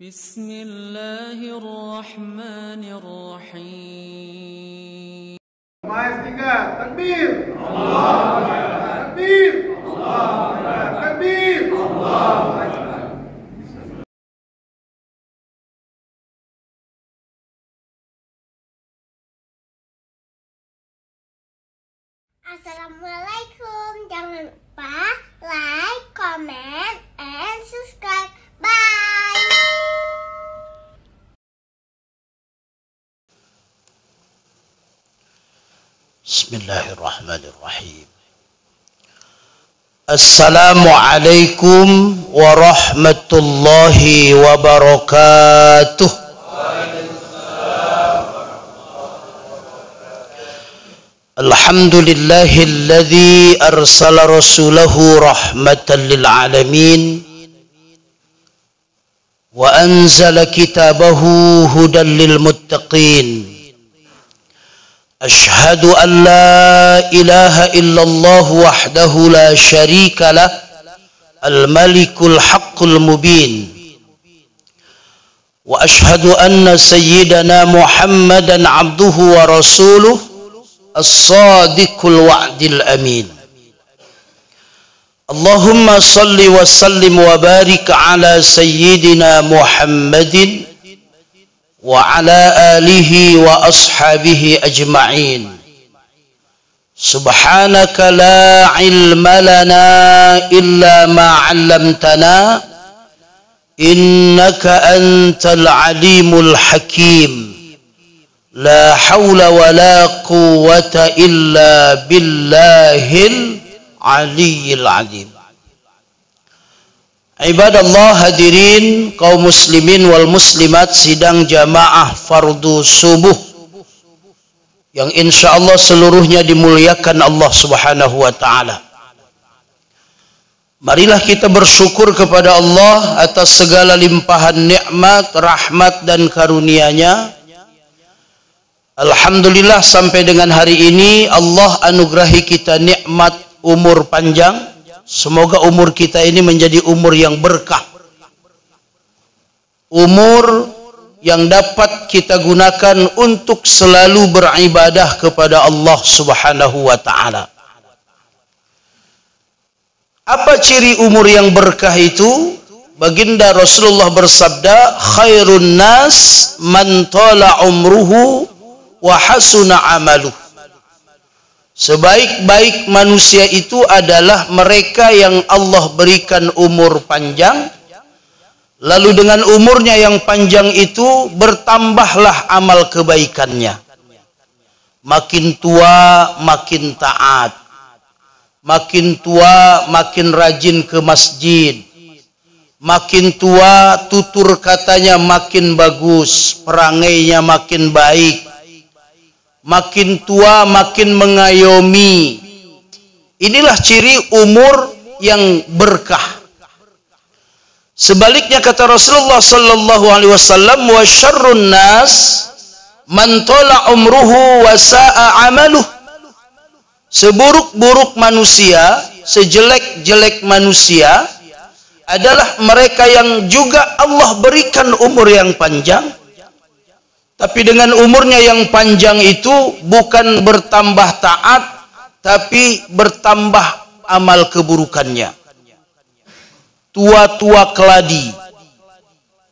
Bismillahirrahmanirrahim. Mas tiga, takbir. Allahu Akbar. Takbir. Allahu Akbar. Takbir. Allahu Akbar. Assalamualaikum. Jangan lupa like, comment, and subscribe. Bye. Bismillahirrahmanirrahim. Assalamualaikum warahmatullahi wabarakatuh. Alhamdulillahilladzi arsala rasulahu rahmatan lil alamin wa anzala kitabahu hudan lil muttaqin. أشهد أن لا إله إلا الله وحده لا شريك له الملك الحق المبين وأشهد أن سيدنا محمدا عبده ورسوله الصادق الوعد الأمين اللهم صل وسلم وبارك على سيدنا محمد وعلى آله وأصحابه أجمعين سبحانك لا علم لنا إلا ما علمتنا إنك أنت العليم الحكيم لا حول ولا قوة إلا بالله العلي العظيم. Ibadallah, hadirin kaum muslimin wal muslimat sidang jamaah fardu subuh yang insyaallah seluruhnya dimuliakan Allah Subhanahu wa taala. Marilah kita bersyukur kepada Allah atas segala limpahan nikmat, rahmat dan karunia-Nya. Alhamdulillah sampai dengan hari ini Allah anugerahi kita nikmat umur panjang. Semoga umur kita ini menjadi umur yang berkah. Umur yang dapat kita gunakan untuk selalu beribadah kepada Allah Subhanahu wa taala. Apa ciri umur yang berkah itu? Baginda Rasulullah bersabda, khairun nas man tala umruhu wa hasuna amaluh. Sebaik-baik manusia itu adalah mereka yang Allah berikan umur panjang, lalu dengan umurnya yang panjang itu bertambahlah amal kebaikannya. Makin tua makin taat, makin tua makin rajin ke masjid, makin tua tutur katanya makin bagus, perangainya makin baik, makin tua makin mengayomi. Inilah ciri umur yang berkah. Sebaliknya kata Rasulullah sallallahu alaihi wasallam, wa syarrun nas man tala umruhu wa sa'a amaluh. Seburuk-buruk manusia, sejelek-jelek manusia adalah mereka yang juga Allah berikan umur yang panjang, tapi dengan umurnya yang panjang itu bukan bertambah taat, tapi bertambah amal keburukannya. Tua-tua keladi,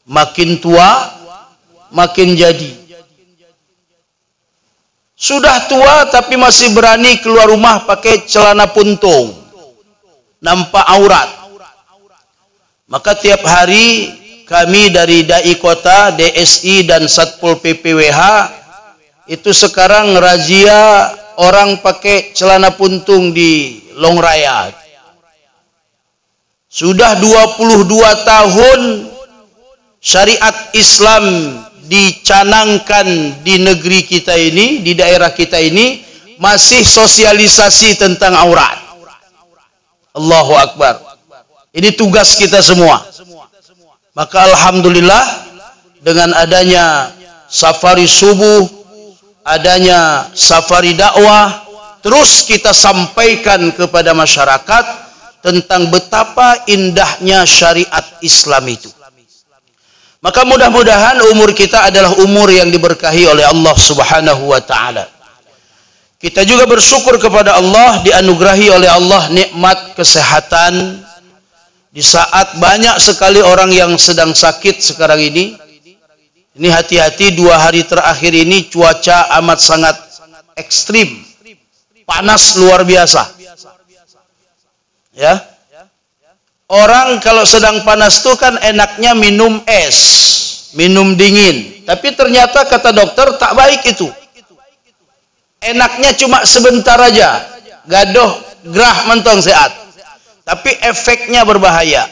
makin tua makin jadi. Sudah tua tapi masih berani keluar rumah pakai celana puntung, nampak aurat. Maka tiap hari kami dari Dai Kota, DSI dan Satpol PPWH itu sekarang razia orang pakai celana puntung di Long Raya. Sudah 22 tahun syariat Islam dicanangkan di negeri kita ini, di daerah kita ini, masih sosialisasi tentang aurat. Allahu Akbar. Ini tugas kita semua. Maka alhamdulillah dengan adanya safari subuh, adanya safari dakwah, terus kita sampaikan kepada masyarakat tentang betapa indahnya syariat Islam itu. Maka mudah-mudahan umur kita adalah umur yang diberkahi oleh Allah Subhanahu wa taala. Kita juga bersyukur kepada Allah, dianugerahi oleh Allah nikmat kesehatan di saat banyak sekali orang yang sedang sakit sekarang ini. Ini hati-hati, 2 hari terakhir ini cuaca amat sangat ekstrim, panas luar biasa. Ya, orang kalau sedang panas tuh kan enaknya minum es, minum dingin. Tapi ternyata kata dokter tak baik itu. Enaknya cuma sebentar aja, gadoh, gerah, mentong, sehat. Tapi efeknya berbahaya.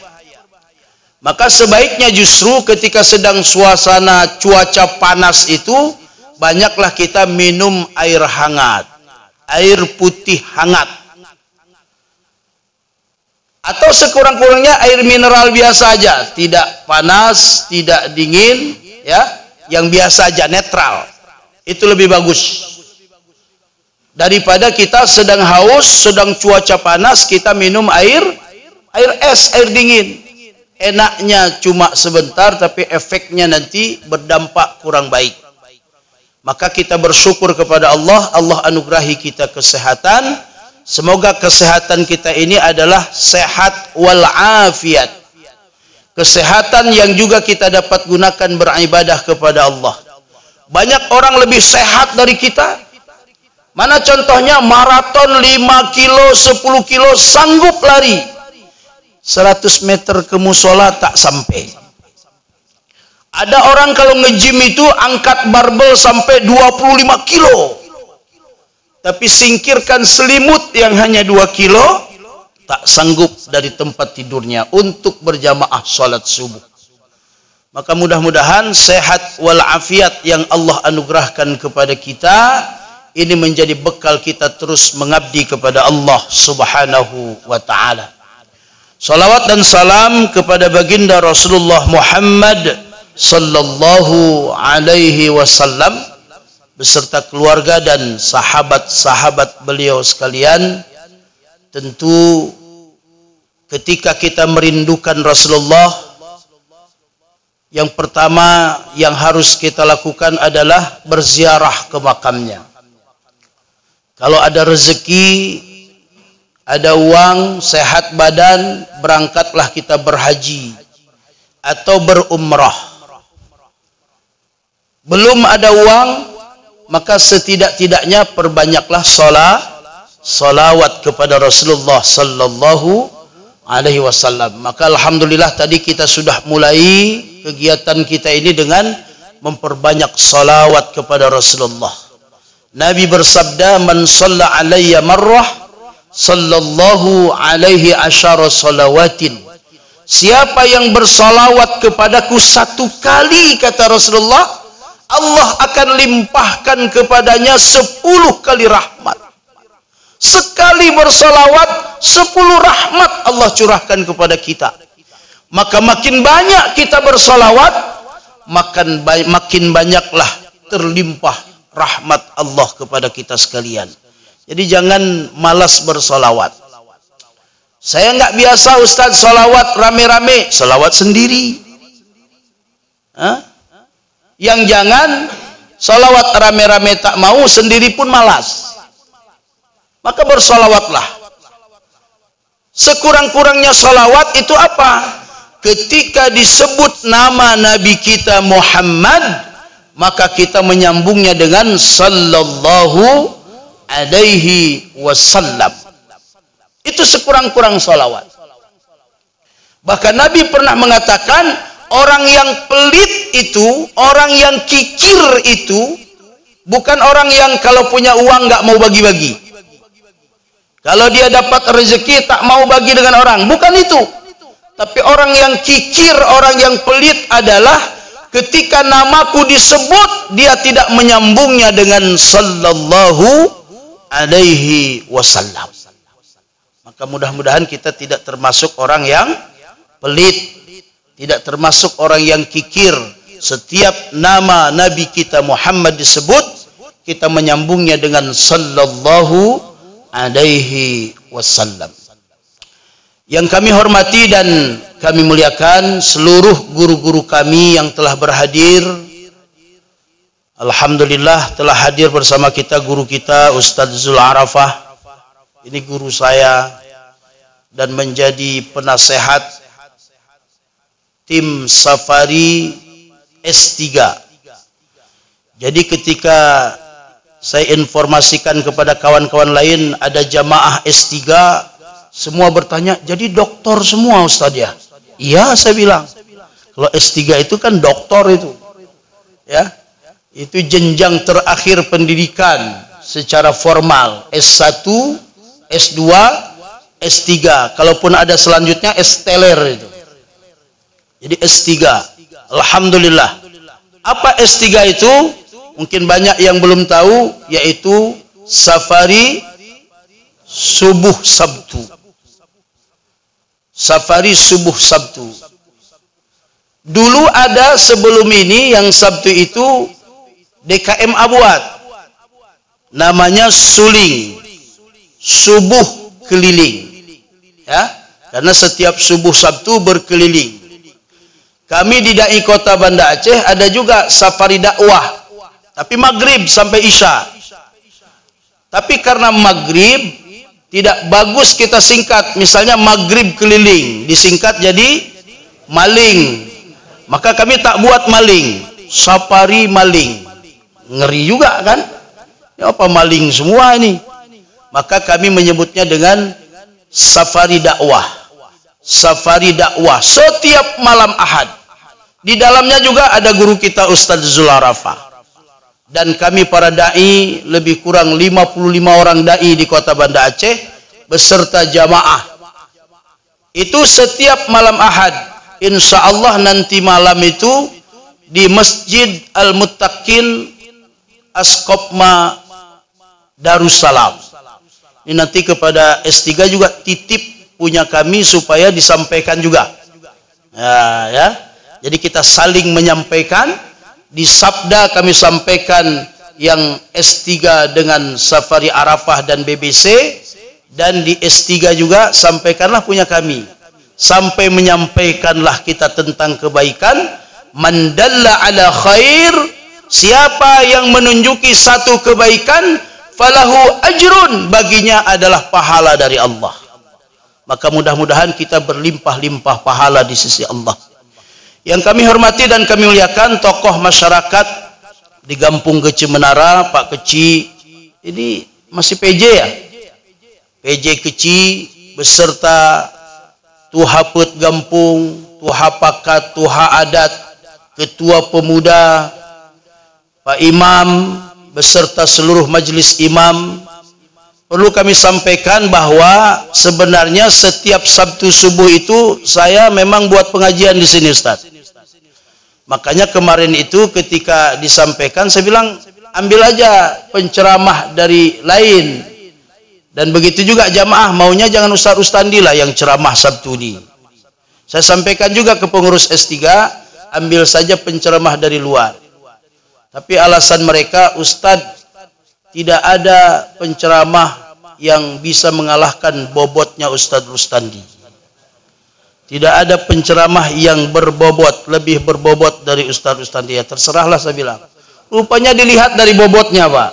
Maka sebaiknya justru ketika sedang suasana cuaca panas itu, banyaklah kita minum air hangat, air putih hangat. Atau sekurang-kurangnya air mineral biasa aja, tidak panas, tidak dingin, ya, yang biasa aja, netral. Itu lebih bagus. Daripada kita sedang haus, sedang cuaca panas, kita minum air es, air dingin. Enaknya cuma sebentar, tapi efeknya nanti berdampak kurang baik. Maka kita bersyukur kepada Allah, Allah anugerahi kita kesehatan. Semoga kesehatan kita ini adalah sehat wal afiat. Kesehatan yang juga kita dapat gunakan beribadah kepada Allah. Banyak orang lebih sehat dari kita. Mana contohnya maraton 5 kilo, 10 kilo sanggup lari. 100 meter ke musola tak sampai. Ada orang kalau nge-gym itu angkat barbel sampai 25 kilo. Tapi singkirkan selimut yang hanya 2 kilo, tak sanggup dari tempat tidurnya untuk berjamaah salat subuh. Maka mudah-mudahan sehat walafiat yang Allah anugerahkan kepada kita, ini menjadi bekal kita terus mengabdi kepada Allah Subhanahu wa ta'ala. Salawat dan salam kepada baginda Rasulullah Muhammad sallallahu alaihi wasallam beserta keluarga dan sahabat-sahabat beliau sekalian. Tentu ketika kita merindukan Rasulullah, yang pertama yang harus kita lakukan adalah berziarah ke makamnya. Kalau ada rezeki, ada uang, sehat badan, berangkatlah kita berhaji atau berumrah. Belum ada uang, maka setidak-tidaknya perbanyaklah salawat kepada Rasulullah sallallahu alaihi wasallam. Maka alhamdulillah tadi kita sudah mulai kegiatan kita ini dengan memperbanyak salawat kepada Rasulullah. Nabi bersabda, "Man shalla alayya marrah sallallahu alaihi asyara salawatin." Siapa yang bersalawat kepadaku 1 kali, kata Rasulullah, Allah akan limpahkan kepadanya 10 kali rahmat. Sekali bersalawat, 10 rahmat Allah curahkan kepada kita. Maka makin banyak kita bersalawat, makin banyaklah terlimpah rahmat Allah kepada kita sekalian. Jadi jangan malas bersolawat. Saya nggak biasa Ustaz solawat rame-rame, solawat sendiri. Yang jangan solawat rame-rame tak mau, sendiri pun malas. Maka bersolawatlah. Sekurang-kurangnya solawat itu apa? Ketika disebut nama Nabi kita Muhammad, maka kita menyambungnya dengan sallallahu alaihi wasallam. Itu sekurang-kurang salawat. Bahkan Nabi pernah mengatakan, orang yang pelit itu, orang yang kikir itu, bukan orang yang kalau punya uang nggak mau bagi-bagi. Kalau dia dapat rezeki tak mau bagi dengan orang, bukan itu. Tapi orang yang kikir, orang yang pelit adalah ketika namaku disebut, dia tidak menyambungnya dengan sallallahu alaihi wasallam. Maka mudah-mudahan kita tidak termasuk orang yang pelit, tidak termasuk orang yang kikir. Setiap nama Nabi kita Muhammad disebut, kita menyambungnya dengan sallallahu alaihi wasallam. Yang kami hormati dan kami muliakan seluruh guru-guru kami yang telah berhadir. Alhamdulillah telah hadir bersama kita guru kita Ustadz Zul Arafah. Ini guru saya dan menjadi penasehat tim Safari S3. Jadi ketika saya informasikan kepada kawan-kawan lain ada jamaah S3, semua bertanya, jadi doktor semua Ustadz ya? Iya, saya bilang. Kalau S3 itu kan doktor itu. Ya. Itu jenjang terakhir pendidikan secara formal. S1, S2, S3. Kalaupun ada selanjutnya S-teler itu. Jadi S3. Alhamdulillah. Apa S3 itu? Mungkin banyak yang belum tahu, yaitu Safari Subuh Sabtu. Safari Subuh Sabtu. Dulu ada sebelum ini yang Sabtu itu DKM Abuat. Namanya Suling. Subuh keliling. Ya, karena setiap subuh Sabtu berkeliling. Kami di Dai Kota Banda Aceh ada juga safari dakwah. Tapi maghrib sampai isya. Tapi karena maghrib tidak bagus kita singkat. Misalnya maghrib keliling, disingkat jadi maling. Maka kami tak buat maling, safari maling. Ngeri juga kan? Ya, apa maling semua ini? Maka kami menyebutnya dengan safari dakwah. Safari dakwah setiap malam Ahad. Di dalamnya juga ada guru kita Ustadz Zul Arafah. Dan kami para dai lebih kurang 55 orang dai di Kota Banda Aceh beserta jamaah. Itu setiap malam Ahad. Insya Allah nanti malam itu di Masjid Al-Muttaqin Askopma Darussalam. Ini nanti kepada S3 juga titip punya kami supaya disampaikan juga. Ya. Jadi kita saling menyampaikan. Di Sabda kami sampaikan yang S3 dengan Safari Arafah dan BBC, dan di S3 juga sampaikanlah punya kami. Sampai menyampaikanlah kita tentang kebaikan. Man dalla ala khair, siapa yang menunjuki satu kebaikan, falahu ajrun, baginya adalah pahala dari Allah. Maka mudah-mudahan kita berlimpah-limpah pahala di sisi Allah. Yang kami hormati dan kami muliakan tokoh masyarakat di Gampung Keci Menara, Pak Keci, ini masih PJ ya? PJ Keci beserta Tuha Pet Gampung, Tuha Pakat, Tuha Adat, Ketua Pemuda, Pak Imam beserta seluruh majelis imam. Perlu kami sampaikan bahwa sebenarnya setiap Sabtu subuh itu saya memang buat pengajian di sini Ustaz. Makanya kemarin itu ketika disampaikan saya bilang ambil aja penceramah dari lain. Dan begitu juga jamaah maunya jangan Ustaz Ustandi lah yang ceramah Sabtu ini. Saya sampaikan juga ke pengurus S3 ambil saja penceramah dari luar. Tapi alasan mereka Ustaz tidak ada penceramah yang bisa mengalahkan bobotnya Ustadz Rustandi. Tidak ada penceramah yang berbobot, lebih berbobot dari Ustadz Rustandi. Ya terserahlah saya bilang. Rupanya dilihat dari bobotnya Pak.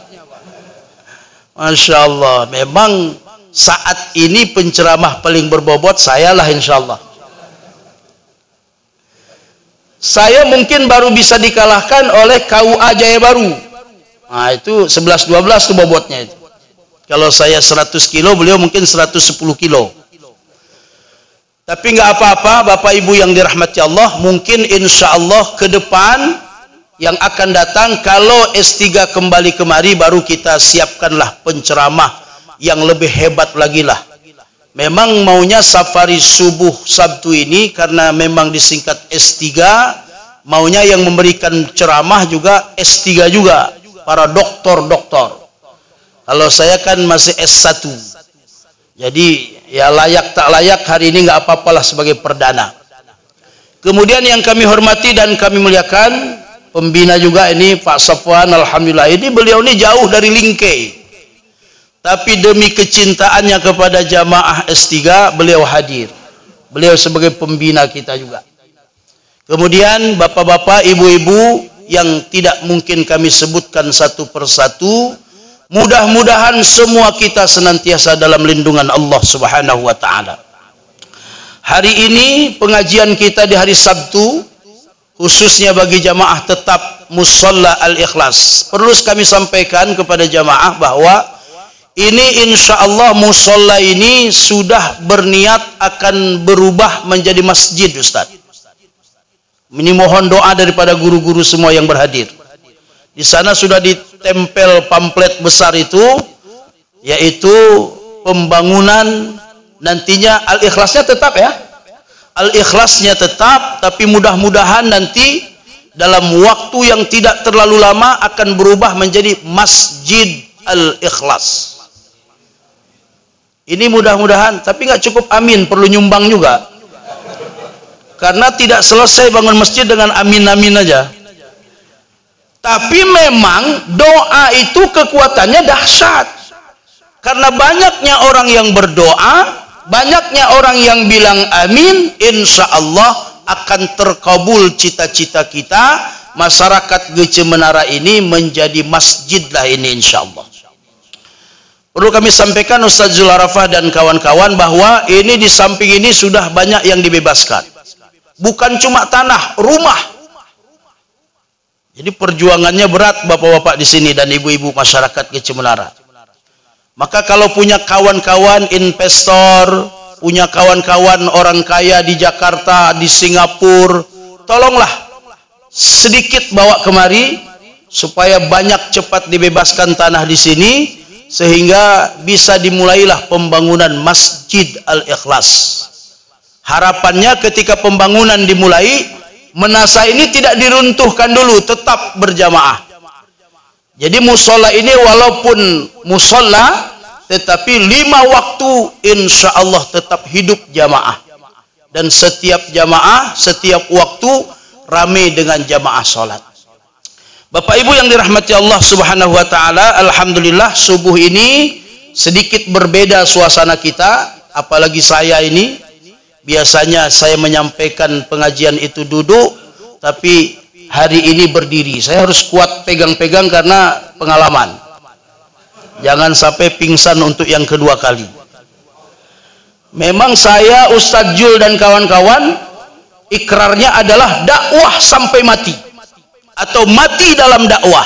Masya Allah. Memang saat ini penceramah paling berbobot sayalah insya Allah. Saya mungkin baru bisa dikalahkan oleh KUA Jaya Baru. Nah itu 11-12 itu bobotnya itu. Kalau saya 100 kilo, beliau mungkin 110 kilo. Tapi nggak apa-apa, Bapak Ibu yang dirahmati Allah, mungkin insya Allah ke depan yang akan datang, kalau S3 kembali kemari, baru kita siapkanlah penceramah yang lebih hebat lagi lah. Memang maunya Safari Subuh Sabtu ini, karena memang disingkat S3, maunya yang memberikan ceramah juga S3 juga. Para doktor-doktor. Kalau saya kan masih S1. Jadi ya layak tak layak hari ini nggak apa-apalah sebagai perdana. Kemudian yang kami hormati dan kami muliakan, pembina juga ini Pak Safwan, alhamdulillah. Ini beliau ini jauh dari Lingke. Tapi demi kecintaannya kepada jamaah S3 beliau hadir. Beliau sebagai pembina kita juga. Kemudian bapak-bapak, ibu-ibu yang tidak mungkin kami sebutkan satu persatu, mudah-mudahan semua kita senantiasa dalam lindungan Allah Subhanahu wa taala. Hari ini pengajian kita di hari Sabtu, khususnya bagi jamaah tetap Musalla Al-Ikhlas. Perlu kami sampaikan kepada jamaah bahwa ini insya Allah musalla ini sudah berniat akan berubah menjadi masjid, Ustaz. Ini mohon doa daripada guru-guru semua yang berhadir. Di sana sudah ditempel pamflet besar itu, yaitu pembangunan nantinya. Al-Ikhlasnya tetap ya, Al-Ikhlasnya tetap, tapi mudah-mudahan nanti dalam waktu yang tidak terlalu lama akan berubah menjadi Masjid Al-Ikhlas. Ini mudah-mudahan, tapi nggak cukup amin, perlu nyumbang juga. Karena tidak selesai bangun masjid dengan amin-amin aja. Tapi memang doa itu kekuatannya dahsyat. Karena banyaknya orang yang berdoa, banyaknya orang yang bilang amin, insya Allah akan terkabul cita-cita kita. Masyarakat Gece Menara ini menjadi masjid lah ini insya Allah. Perlu kami sampaikan Ustaz Zul Arafah dan kawan-kawan bahwa ini di samping ini sudah banyak yang dibebaskan. Bukan cuma tanah, rumah. Jadi perjuangannya berat bapak-bapak di sini dan ibu-ibu masyarakat Gece Menara. Maka kalau punya kawan-kawan investor, punya kawan-kawan orang kaya di Jakarta, di Singapura, tolonglah sedikit bawa kemari supaya banyak cepat dibebaskan tanah di sini sehingga bisa dimulailah pembangunan Masjid Al-Ikhlas. Harapannya ketika pembangunan dimulai, Menasa ini tidak diruntuhkan dulu, tetap berjamaah. Jadi musola ini walaupun musola, tetapi 5 waktu insya Allah tetap hidup jamaah. Dan setiap jamaah, setiap waktu ramai dengan jamaah sholat. Bapak Ibu yang dirahmati Allah Subhanahu wa taala, alhamdulillah subuh ini sedikit berbeda suasana kita, apalagi saya ini. Biasanya saya menyampaikan pengajian itu duduk, tapi hari ini berdiri. Saya harus kuat pegang-pegang karena pengalaman. Jangan sampai pingsan untuk yang kedua kali. Memang saya, Ustadz Jul dan kawan-kawan, ikrarnya adalah dakwah sampai mati. Atau mati dalam dakwah.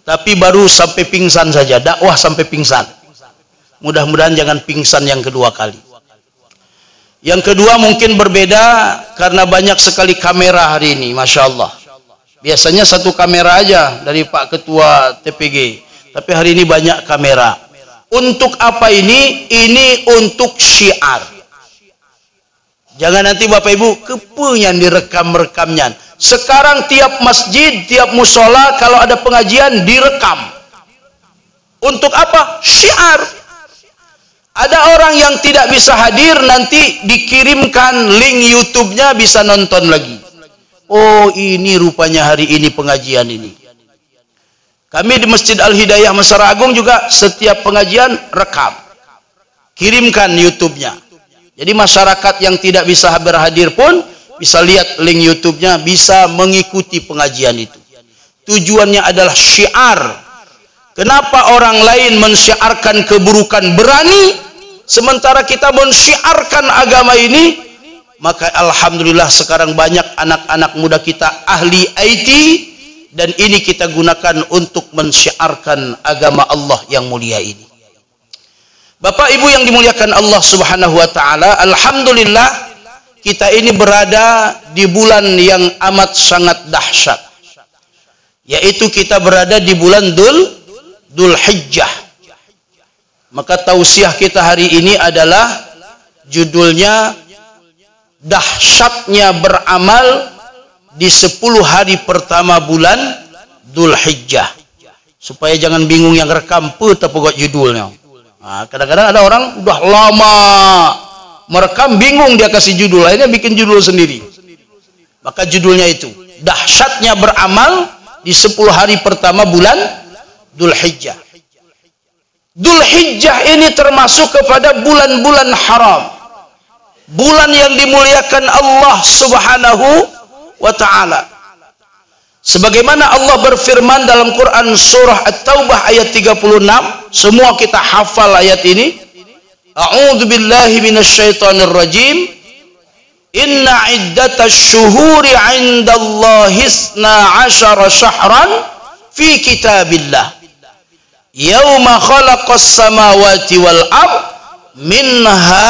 Tapi baru sampai pingsan saja, dakwah sampai pingsan. Mudah-mudahan jangan pingsan yang kedua kali. Yang kedua mungkin berbeda karena banyak sekali kamera hari ini, Masya Allah. Biasanya satu kamera aja dari Pak Ketua TPG, tapi hari ini banyak kamera. Untuk apa ini? Ini untuk syiar. Jangan nanti Bapak Ibu kepenyan direkam-rekamnya. Sekarang tiap masjid, tiap musola kalau ada pengajian direkam. Untuk apa? Syiar. Ada orang yang tidak bisa hadir, nanti dikirimkan link YouTube-nya, bisa nonton lagi. Oh, ini rupanya hari ini pengajian ini. Kami di Masjid Al-Hidayah Mesara Agung juga setiap pengajian rekam. Kirimkan YouTube-nya. Jadi masyarakat yang tidak bisa berhadir pun bisa lihat link YouTube-nya, bisa mengikuti pengajian itu. Tujuannya adalah syiar. Kenapa orang lain mensyiarkan keburukan berani, sementara kita mensyiarkan agama ini? Maka alhamdulillah sekarang banyak anak-anak muda kita ahli IT, dan ini kita gunakan untuk mensyiarkan agama Allah yang mulia ini. Bapak Ibu yang dimuliakan Allah Subhanahu wa taala, alhamdulillah kita ini berada di bulan yang amat sangat dahsyat, yaitu kita berada di bulan Dzulhijjah. Maka tausiah kita hari ini adalah judulnya dahsyatnya beramal di 10 hari pertama bulan Dzulhijjah. Supaya jangan bingung yang rekam pokok judulnya. Nah, kadang-kadang ada orang udah lama merekam, bingung dia kasih judul, akhirnya bikin judul sendiri. Maka judulnya itu dahsyatnya beramal di 10 hari pertama bulan Dzulhijjah. Dzulhijjah ini termasuk kepada bulan-bulan haram. bulan yang dimuliakan Allah Subhanahu wa ta'ala. Sebagaimana Allah berfirman dalam Quran surah At-Taubah ayat 36, semua kita hafal ayat ini. A'udzu billahi minasyaitonir rajim. Inna iddatash syuhuri 'indallahi 12 syahran fi kitabillah. Yauma khalaqas samawati wal ard minha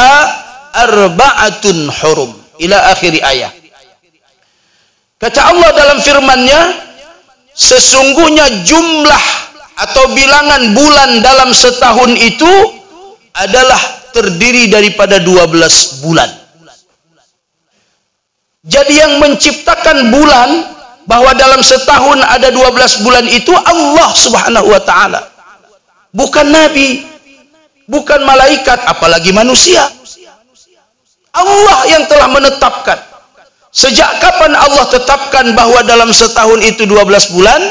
arba'atun hurum. Ila akhir ayat. Kata Allah dalam firman-Nya, sesungguhnya jumlah atau bilangan bulan dalam setahun itu adalah terdiri daripada 12 bulan. Jadi yang menciptakan bulan, bahwa dalam setahun ada 12 bulan itu Allah Subhanahu wa ta'ala. Bukan nabi, bukan malaikat, apalagi manusia. Allah yang telah menetapkan. Sejak kapan Allah tetapkan bahwa dalam setahun itu 12 bulan?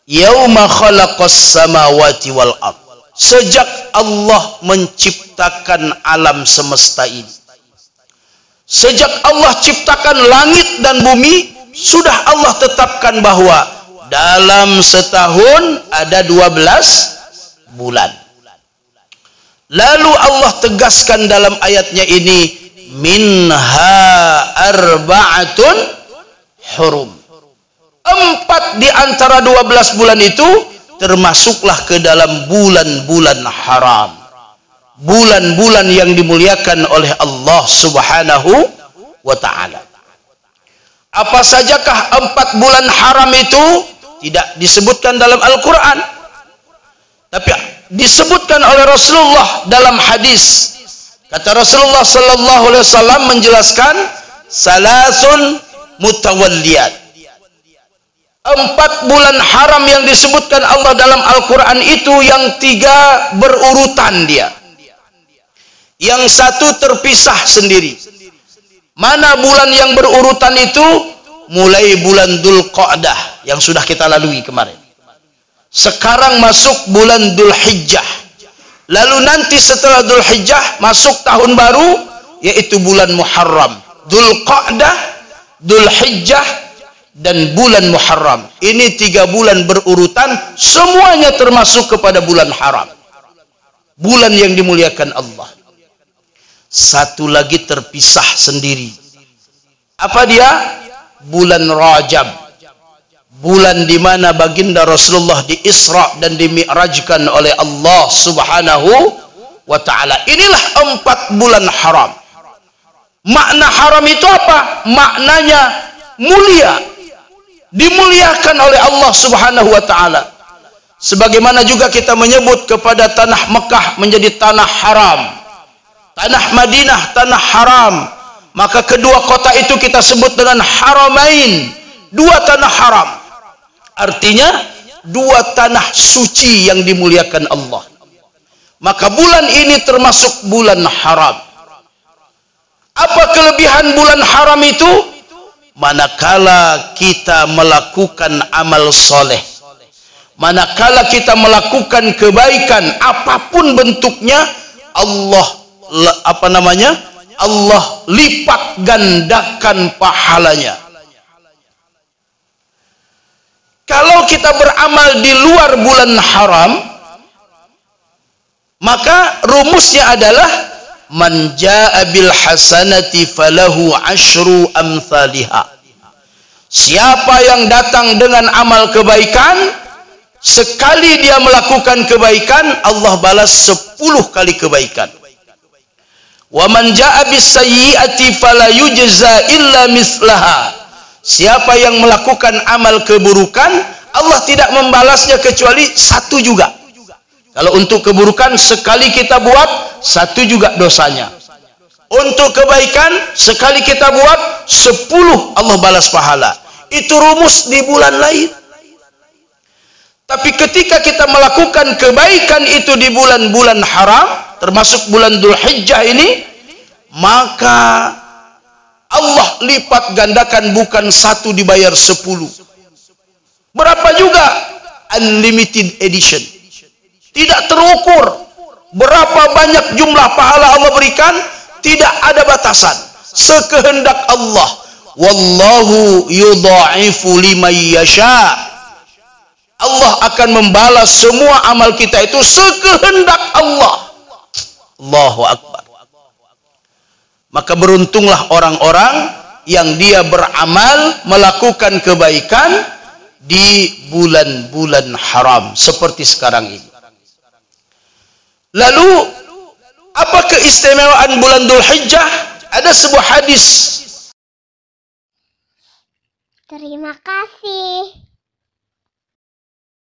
Yauma khalaqas samawati wal ard. Sejak Allah menciptakan alam semesta ini. Sejak Allah ciptakan langit dan bumi, sudah Allah tetapkan bahwa dalam setahun ada 12 bulan. Lalu Allah tegaskan dalam ayatnya ini, minha arba'atun hurum. 4 di antara 12 bulan itu termasuklah ke dalam bulan-bulan haram. Bulan-bulan yang dimuliakan oleh Allah Subhanahu wa ta'ala. Apa sajakah 4 bulan haram itu? Tidak disebutkan dalam Al-Quran, tapi disebutkan oleh Rasulullah dalam hadis. Kata Rasulullah sallallahu alaihi wasallam menjelaskan, salasun mutawalliyat. 4 bulan haram yang disebutkan Allah dalam Al-Quran itu yang 3 berurutan dia. Yang 1 terpisah sendiri. Mana bulan yang berurutan itu? Mulai bulan Dzulqa'dah yang sudah kita lalui kemarin. Sekarang masuk bulan Dzulhijjah. Lalu nanti setelah Dzulhijjah masuk tahun baru, yaitu bulan Muharram. Dzulqa'dah, Dzulhijjah, dan bulan Muharram. Ini 3 bulan berurutan, semuanya termasuk kepada bulan haram. Bulan yang dimuliakan Allah. 1 lagi terpisah sendiri. Apa dia? Bulan Rajab. Bulan di mana baginda Rasulullah di Isra dan dimi'rajkan oleh Allah Subhanahu wa ta'ala. Inilah 4 bulan haram. Makna haram itu apa? Maknanya mulia. Dimuliakan oleh Allah Subhanahu wa ta'ala. Sebagaimana juga kita menyebut kepada tanah Mekah menjadi tanah haram. Tanah Madinah tanah haram. Maka kedua kota itu kita sebut dengan haramain. 2 tanah haram. Artinya 2 tanah suci yang dimuliakan Allah. Maka bulan ini termasuk bulan haram. Apa kelebihan bulan haram itu? Manakala kita melakukan amal soleh, manakala kita melakukan kebaikan apapun bentuknya, Allah Allah lipat gandakan pahalanya. Kalau kita beramal di luar bulan haram, maka rumusnya adalah man jaa bil hasanati falahu asyru amsalihha. Siapa yang datang dengan amal kebaikan, sekali dia melakukan kebaikan, Allah balas 10 kali kebaikan. Wa man jaa bis sayyi'ati fala yujza illa mislaha. Siapa yang melakukan amal keburukan, Allah tidak membalasnya kecuali 1 juga. Kalau untuk keburukan sekali kita buat, 1 juga dosanya. Untuk kebaikan sekali kita buat, 10 Allah balas pahala. Itu rumus di bulan lain. Tapi ketika kita melakukan kebaikan itu di bulan-bulan haram, termasuk bulan Dzulhijjah ini, maka Allah lipat gandakan, bukan 1 dibayar 10. Berapa juga? Unlimited edition. Tidak terukur berapa banyak jumlah pahala Allah berikan, Tidak ada batasan. Sekehendak Allah. Wallahu yudha'ifu liman yasha. Allah akan membalas semua amal kita itu sekehendak Allah. Allahu Akbar. Maka beruntunglah orang-orang yang dia beramal, melakukan kebaikan di bulan-bulan haram seperti sekarang ini. Lalu apa keistimewaan bulan Dzulhijjah? Ada sebuah hadis. Terima kasih.